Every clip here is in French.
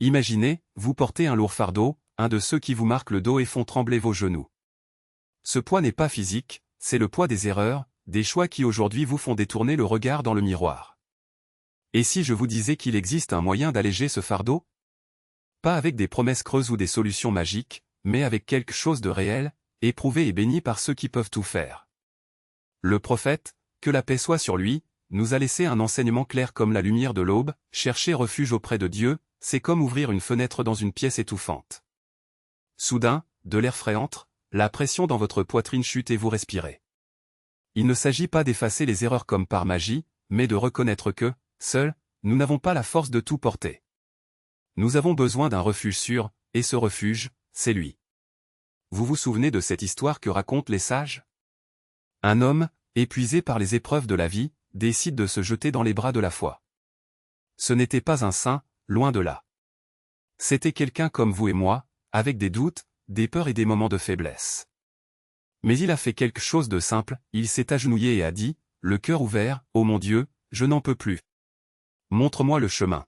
Imaginez, vous portez un lourd fardeau, un de ceux qui vous marquent le dos et font trembler vos genoux. Ce poids n'est pas physique, c'est le poids des erreurs, des choix qui aujourd'hui vous font détourner le regard dans le miroir. Et si je vous disais qu'il existe un moyen d'alléger ce fardeau? Pas avec des promesses creuses ou des solutions magiques, mais avec quelque chose de réel, éprouvé et béni par ceux qui peuvent tout faire. Le prophète, que la paix soit sur lui, nous a laissé un enseignement clair comme la lumière de l'aube: chercher refuge auprès de Dieu, c'est comme ouvrir une fenêtre dans une pièce étouffante. Soudain, de l'air frais entre, la pression dans votre poitrine chute et vous respirez. Il ne s'agit pas d'effacer les erreurs comme par magie, mais de reconnaître que, seuls, nous n'avons pas la force de tout porter. Nous avons besoin d'un refuge sûr, et ce refuge, c'est lui. Vous vous souvenez de cette histoire que racontent les sages? Un homme, épuisé par les épreuves de la vie, décide de se jeter dans les bras de la foi. Ce n'était pas un saint, loin de là. C'était quelqu'un comme vous et moi, avec des doutes, des peurs et des moments de faiblesse. Mais il a fait quelque chose de simple, il s'est agenouillé et a dit, le cœur ouvert: ô mon Dieu, je n'en peux plus. Montre-moi le chemin.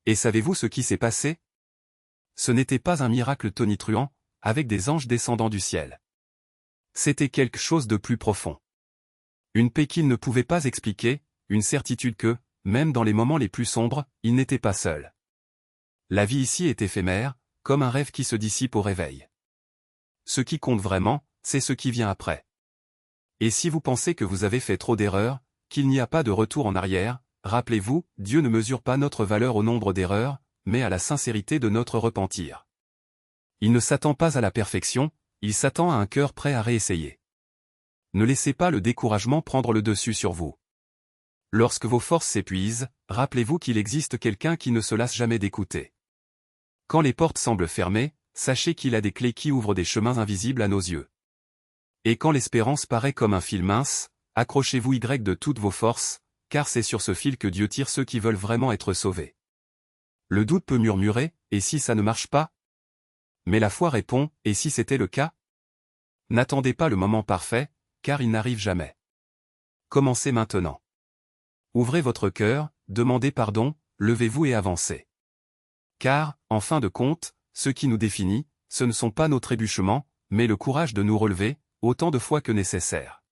Et savez-vous ce qui s'est passé? Ce n'était pas un miracle tonitruant, avec des anges descendant du ciel. C'était quelque chose de plus profond. Une paix qu'il ne pouvait pas expliquer, une certitude que, même dans les moments les plus sombres, il n'était pas seul. La vie ici est éphémère, comme un rêve qui se dissipe au réveil. Ce qui compte vraiment, c'est ce qui vient après. Et si vous pensez que vous avez fait trop d'erreurs, qu'il n'y a pas de retour en arrière, rappelez-vous, Dieu ne mesure pas notre valeur au nombre d'erreurs, mais à la sincérité de notre repentir. Il ne s'attend pas à la perfection, il s'attend à un cœur prêt à réessayer. Ne laissez pas le découragement prendre le dessus sur vous. Lorsque vos forces s'épuisent, rappelez-vous qu'il existe quelqu'un qui ne se lasse jamais d'écouter. Quand les portes semblent fermées, sachez qu'il a des clés qui ouvrent des chemins invisibles à nos yeux. Et quand l'espérance paraît comme un fil mince, accrochez-vous de toutes vos forces, car c'est sur ce fil que Dieu tire ceux qui veulent vraiment être sauvés. Le doute peut murmurer, et si ça ne marche pas? Mais la foi répond, et si c'était le cas? N'attendez pas le moment parfait, car il n'arrive jamais. Commencez maintenant. Ouvrez votre cœur, demandez pardon, levez-vous et avancez. Car, en fin de compte, ce qui nous définit, ce ne sont pas nos trébuchements, mais le courage de nous relever, autant de fois que nécessaire.